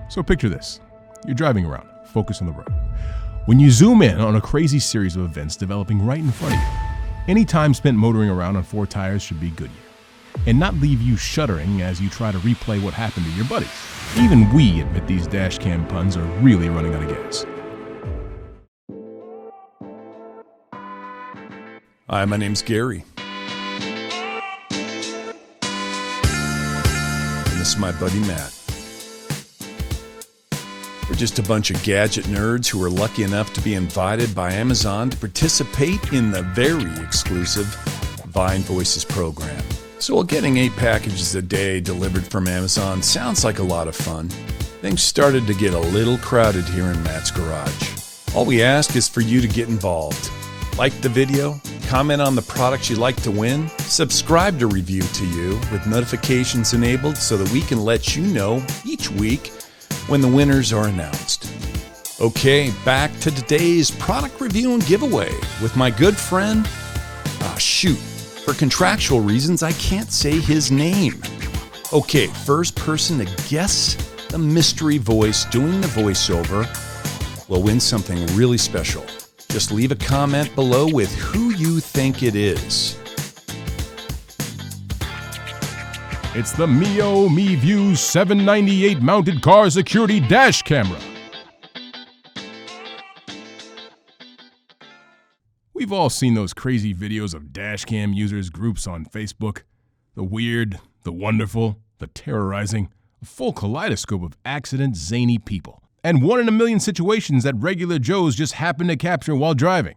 So picture this. You're driving around, focus on the road. When you zoom in on a crazy series of events developing right in front of you, any time spent motoring around on four tires should be Goodyear, and not leave you shuddering as you try to replay what happened to your buddies. Even we admit these dash cam puns are really running out of gas. Hi, my name's Gary. And this is my buddy Matt. We're just a bunch of gadget nerds who are lucky enough to be invited by Amazon to participate in the very exclusive Vine Voices program. So while getting 8 packages a day delivered from Amazon sounds like a lot of fun, things started to get a little crowded here in Matt's garage. All we ask is for you to get involved. Like the video, comment on the products you'd like to win, subscribe to Review to You with notifications enabled so that we can let you know each week when the winners are announced. Okay, back to today's product review and giveaway with my good friend, for contractual reasons, I can't say his name. Okay, first person to guess the mystery voice doing the voiceover will win something really special. Just leave a comment below with who you think it is. It's the Mio MiVue 798 mounted car security dash camera. We've all seen those crazy videos of dash cam users groups on Facebook. The weird, the wonderful, the terrorizing, a full kaleidoscope of accident, zany people. And 1 in a million situations that regular Joes just happen to capture while driving.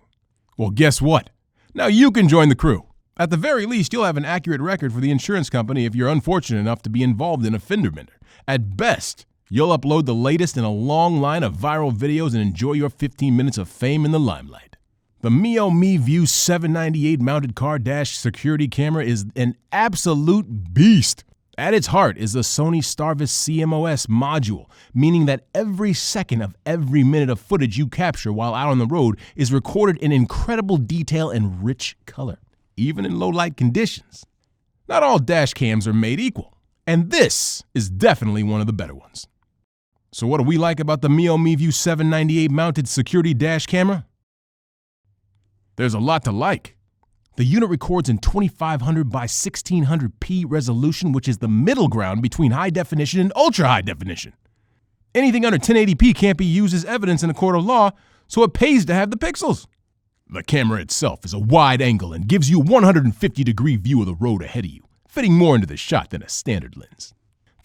Well, guess what? Now you can join the crew. At the very least, you'll have an accurate record for the insurance company if you're unfortunate enough to be involved in a fender bender. At best, you'll upload the latest in a long line of viral videos and enjoy your 15 minutes of fame in the limelight. The Mio MiVue 798 mounted car dash security camera is an absolute beast. At its heart is the Sony Starvis CMOS module, meaning that every second of every minute of footage you capture while out on the road is recorded in incredible detail and rich color, even in low light conditions. Not all dash cams are made equal, and this is definitely one of the better ones. So what do we like about the Mio MiVue 798 mounted security dash camera? There's a lot to like. The unit records in 2500 by 1600p resolution, which is the middle ground between high definition and ultra high definition. Anything under 1080p can't be used as evidence in a court of law, so it pays to have the pixels. The camera itself is a wide angle and gives you a 150-degree view of the road ahead of you, fitting more into the shot than a standard lens.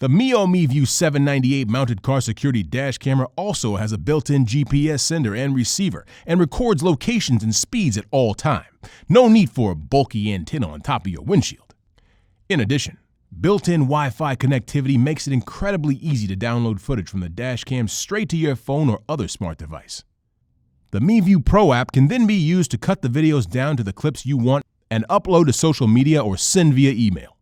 The Mio MiVue 798 mounted car security dash camera also has a built-in GPS sender and receiver and records locations and speeds at all time. No need for a bulky antenna on top of your windshield. In addition, built-in Wi-Fi connectivity makes it incredibly easy to download footage from the dash cam straight to your phone or other smart device. The MiVue Pro app can then be used to cut the videos down to the clips you want and upload to social media or send via email.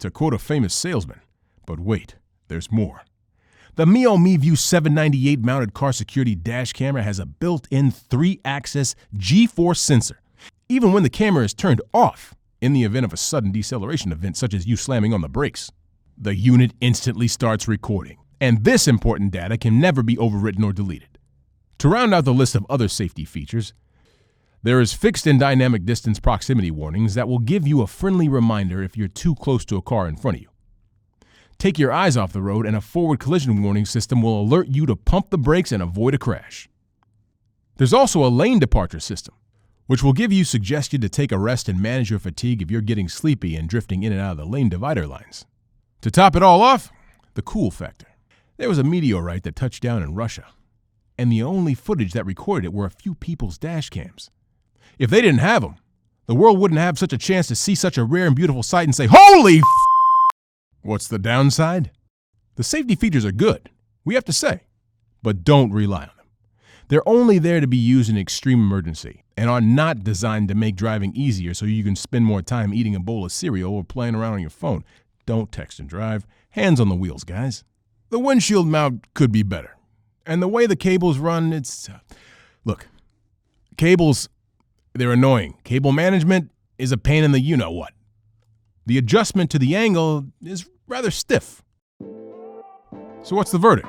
To quote a famous salesman, but wait, there's more. The Mio MiVue 798 mounted car security dash camera has a built-in 3-axis G-force sensor. Even when the camera is turned off, in the event of a sudden deceleration event such as you slamming on the brakes, the unit instantly starts recording, and this important data can never be overwritten or deleted. To round out the list of other safety features, there is fixed and dynamic distance proximity warnings that will give you a friendly reminder if you're too close to a car in front of you. Take your eyes off the road and a forward collision warning system will alert you to pump the brakes and avoid a crash. There's also a lane departure system, which will give you suggestion to take a rest and manage your fatigue if you're getting sleepy and drifting in and out of the lane divider lines. To top it all off, the cool factor. There was a meteorite that touched down in Russia, and the only footage that recorded it were a few people's dash cams. If they didn't have them, the world wouldn't have such a chance to see such a rare and beautiful sight and say, "Holy f***!" What's the downside? The safety features are good, we have to say, but don't rely on them. They're only there to be used in extreme emergency and are not designed to make driving easier so you can spend more time eating a bowl of cereal or playing around on your phone. Don't text and drive. Hands on the wheels, guys. The windshield mount could be better. And the way the cables run, look, cables, they're annoying. Cable management is a pain in the you-know-what. The adjustment to the angle is rather stiff. So what's the verdict?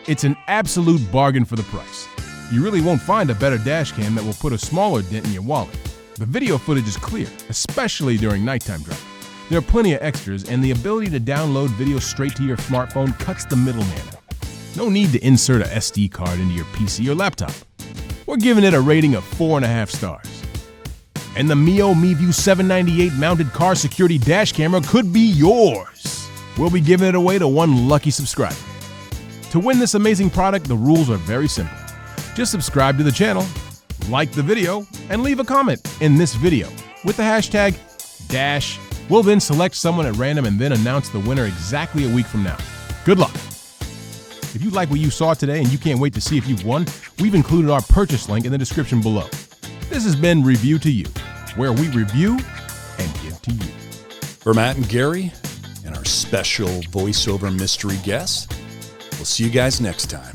It's an absolute bargain for the price. You really won't find a better dash cam that will put a smaller dent in your wallet. The video footage is clear, especially during nighttime driving. There are plenty of extras, and the ability to download video straight to your smartphone cuts the middleman out. No need to insert a SD card into your PC or laptop. We're giving it a rating of 4.5 stars. And the Mio MiVue 798 mounted car security dash camera could be yours. We'll be giving it away to one lucky subscriber. To win this amazing product, the rules are very simple. Just subscribe to the channel, like the video, and leave a comment in this video with the hashtag dash. We'll then select someone at random and then announce the winner exactly a week from now. Good luck. If you like what you saw today and you can't wait to see if you've won, we've included our purchase link in the description below. This has been Review to You, where we review and give to you. For Matt and Gary and our special voiceover mystery guest, we'll see you guys next time.